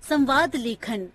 संवाद लेखन।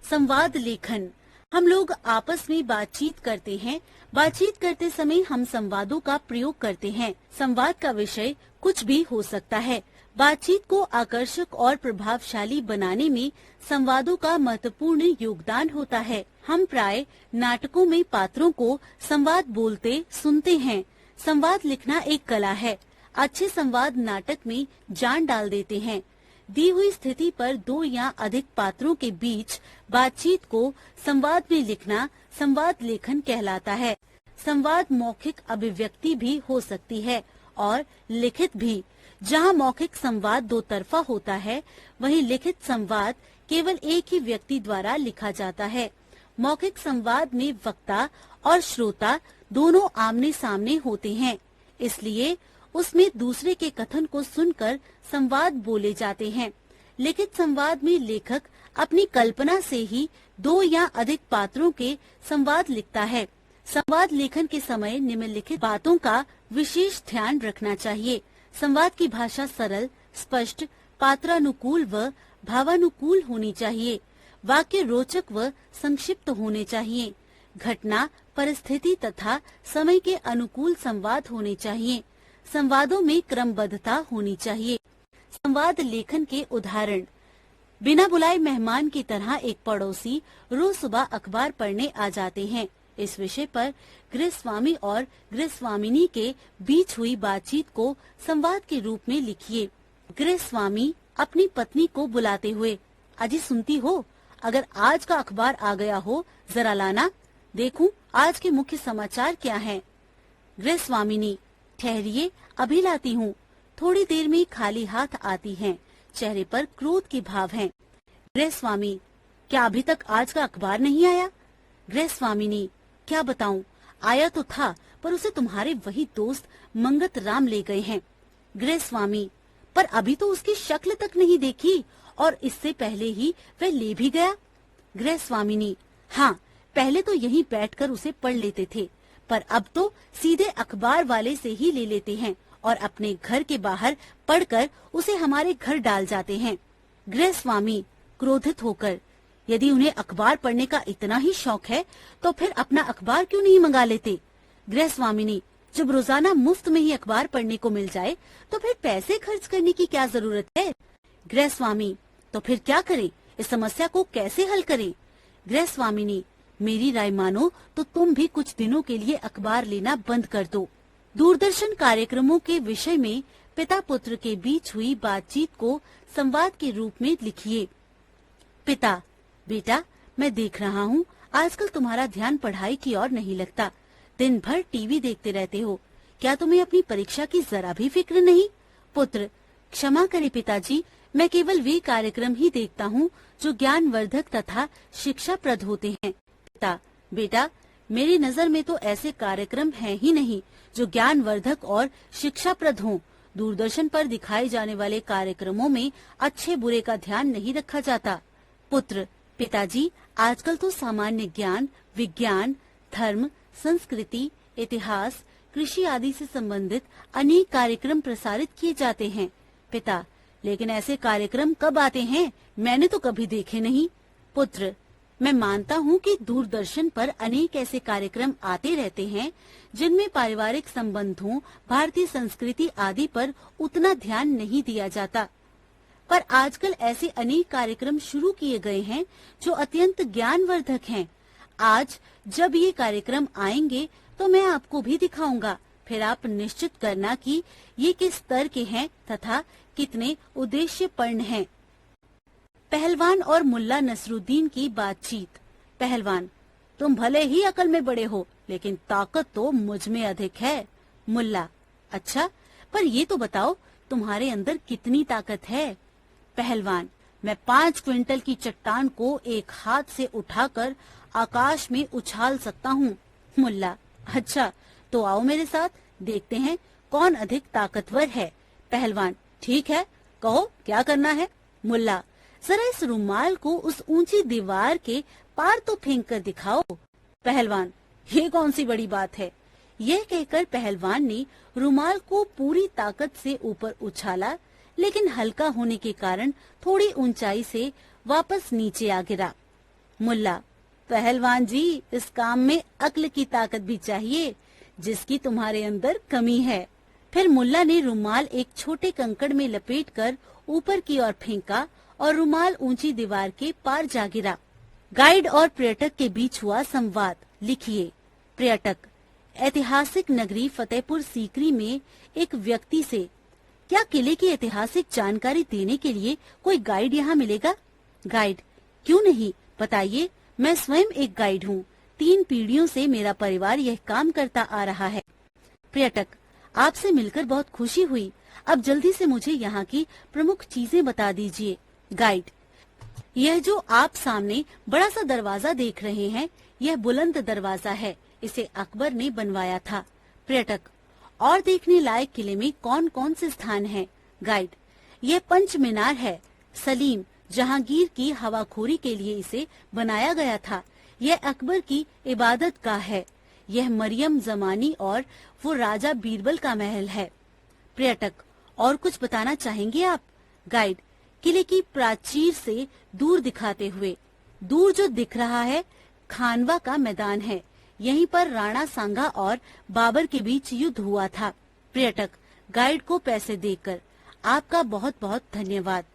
संवाद लेखन हम लोग आपस में बातचीत करते हैं। बातचीत करते समय हम संवादों का प्रयोग करते हैं। संवाद का विषय कुछ भी हो सकता है। बातचीत को आकर्षक और प्रभावशाली बनाने में संवादों का महत्वपूर्ण योगदान होता है। हम प्राय नाटकों में पात्रों को संवाद बोलते सुनते हैं। संवाद लिखना एक कला है। अच्छे संवाद नाटक में जान डाल देते हैं। दी हुई स्थिति पर दो या अधिक पात्रों के बीच बातचीत को संवाद में लिखना संवाद लेखन कहलाता है। संवाद मौखिक अभिव्यक्ति भी हो सकती है और लिखित भी। जहाँ मौखिक संवाद दो तरफा होता है, वहीं लिखित संवाद केवल एक ही व्यक्ति द्वारा लिखा जाता है। मौखिक संवाद में वक्ता और श्रोता दोनों आमने सामने होते हैं, इसलिए उसमें दूसरे के कथन को सुनकर संवाद बोले जाते हैं। लिखित संवाद में लेखक अपनी कल्पना से ही दो या अधिक पात्रों के संवाद लिखता है। संवाद लेखन के समय निम्नलिखित बातों का विशेष ध्यान रखना चाहिए। संवाद की भाषा सरल, स्पष्ट, पात्रानुकूल व भावानुकूल होनी चाहिए। वाक्य रोचक व संक्षिप्त होने चाहिए। घटना, परिस्थिति तथा समय के अनुकूल संवाद होने चाहिए। संवादों में क्रमबद्धता होनी चाहिए। संवाद लेखन के उदाहरण: बिना बुलाए मेहमान की तरह एक पड़ोसी रोज सुबह अखबार पढ़ने आ जाते हैं। इस विषय पर गृहस्वामी और गृहस्वामिनी के बीच हुई बातचीत को संवाद के रूप में लिखिए। गृहस्वामी अपनी पत्नी को बुलाते हुए: अजी सुनती हो, अगर आज का अखबार आ गया हो जरा लाना, देखूं आज के मुख्य समाचार क्या हैं। गृहस्वामिनी: ठहरिए, अभी लाती हूँ। थोड़ी देर में खाली हाथ आती हैं। चेहरे पर क्रोध के भाव हैं। गृहस्वामी: क्या अभी तक आज का अखबार नहीं आया? गृहस्वामिनी: क्या बताऊं, आया तो था, पर उसे तुम्हारे वही दोस्त मंगत राम ले गए हैं। गृहस्वामी: पर अभी तो उसकी शक्ल तक नहीं देखी, और इससे पहले ही वह ले भी गया। गृहस्वामिनी: हाँ, पहले तो यहीं बैठकर उसे पढ़ लेते थे, पर अब तो सीधे अखबार वाले से ही ले लेते हैं और अपने घर के बाहर पढ़कर उसे हमारे घर डाल जाते हैं। गृहस्वामी क्रोधित होकर: यदि उन्हें अखबार पढ़ने का इतना ही शौक है तो फिर अपना अखबार क्यों नहीं मंगा लेते? गृहस्वामिनी: जब रोजाना मुफ्त में ही अखबार पढ़ने को मिल जाए तो फिर पैसे खर्च करने की क्या जरूरत है? गृहस्वामी: तो फिर क्या करें, इस समस्या को कैसे हल करें? गृहस्वामिनी: मेरी राय मानो तो तुम भी कुछ दिनों के लिए अखबार लेना बंद कर दो। दूरदर्शन कार्यक्रमों के विषय में पिता पुत्र के बीच हुई बातचीत को संवाद के रूप में लिखिए। पिता: बेटा, मैं देख रहा हूँ आजकल तुम्हारा ध्यान पढ़ाई की ओर नहीं लगता। दिन भर टीवी देखते रहते हो। क्या तुम्हें अपनी परीक्षा की जरा भी फिक्र नहीं? पुत्र: क्षमा करें पिताजी, मैं केवल वे कार्यक्रम ही देखता हूँ जो ज्ञानवर्धक तथा शिक्षाप्रद होते हैं। पिता: बेटा, मेरी नजर में तो ऐसे कार्यक्रम हैं ही नहीं जो ज्ञानवर्धक और शिक्षाप्रद हों। दूरदर्शन पर दिखाए जाने वाले कार्यक्रमों में अच्छे बुरे का ध्यान नहीं रखा जाता। पुत्र: पिताजी, आजकल तो सामान्य ज्ञान, विज्ञान, धर्म, संस्कृति, इतिहास, कृषि आदि से संबंधित अनेक कार्यक्रम प्रसारित किए जाते हैं। पिता: लेकिन ऐसे कार्यक्रम कब आते हैं? मैंने तो कभी देखे नहीं। पुत्र: मैं मानता हूँ कि दूरदर्शन पर अनेक ऐसे कार्यक्रम आते रहते हैं जिनमें पारिवारिक संबंधों, भारतीय संस्कृति आदि पर उतना ध्यान नहीं दिया जाता, पर आजकल ऐसे अनेक कार्यक्रम शुरू किए गए हैं जो अत्यंत ज्ञानवर्धक हैं। आज जब ये कार्यक्रम आएंगे तो मैं आपको भी दिखाऊंगा, फिर आप निश्चित करना कि ये किस स्तर के हैं तथा कितने उद्देश्यपूर्ण हैं। पहलवान और मुल्ला नसरुद्दीन की बातचीत। पहलवान: तुम भले ही अकल में बड़े हो, लेकिन ताकत तो मुझ में अधिक है। मुल्ला: अच्छा, पर ये तो बताओ तुम्हारे अंदर कितनी ताकत है? पहलवान: मैं 5 क्विंटल की चट्टान को एक हाथ से उठाकर आकाश में उछाल सकता हूँ। मुल्ला: अच्छा, तो आओ मेरे साथ, देखते हैं कौन अधिक ताकतवर है। पहलवान: ठीक है, कहो क्या करना है। मुल्ला: जरा इस रुमाल को उस ऊंची दीवार के पार तो फेंक कर दिखाओ। पहलवान: ये कौन सी बड़ी बात है? यह कहकर पहलवान ने रुमाल को पूरी ताकत से ऊपर उछाला, लेकिन हल्का होने के कारण थोड़ी ऊंचाई से वापस नीचे आ गिरा। मुल्ला, पहलवान जी, इस काम में अक्ल की ताकत भी चाहिए, जिसकी तुम्हारे अंदर कमी है। फिर मुल्ला ने रुमाल एक छोटे कंकड़ में लपेटकर ऊपर की ओर फेंका और रुमाल ऊंची दीवार के पार जा गिरा। गाइड और पर्यटक के बीच हुआ संवाद। लिखिए। पर्यटक, ऐतिहासिक नगरी फतेहपुर सीकरी में एक व्यक्ति से क्या किले की ऐतिहासिक जानकारी देने के लिए कोई गाइड यहाँ मिलेगा? गाइड, क्यों नहीं, बताइए, मैं स्वयं एक गाइड हूँ। 3 पीढ़ियों से मेरा परिवार यह काम करता आ रहा है। पर्यटक, आपसे मिलकर बहुत खुशी हुई। अब जल्दी से मुझे यहाँ की प्रमुख चीजें बता दीजिए। गाइड, यह जो आप सामने बड़ा सा दरवाजा देख रहे हैं, यह बुलंद दरवाजा है। इसे अकबर ने बनवाया था। पर्यटक, और देखने लायक किले में कौन कौन से स्थान हैं? गाइड, यह पंच मीनार है। सलीम जहांगीर की हवाखोरी के लिए इसे बनाया गया था। यह अकबर की इबादत गाह है। यह मरियम जमानी और वो राजा बीरबल का महल है। पर्यटक, और कुछ बताना चाहेंगे आप? गाइड, किले की प्राचीर से दूर दिखाते हुए, दूर जो दिख रहा है खानवा का मैदान है। यहीं पर राणा सांगा और बाबर के बीच युद्ध हुआ था। पर्यटक, गाइड को पैसे देकर आपका बहुत बहुत धन्यवाद।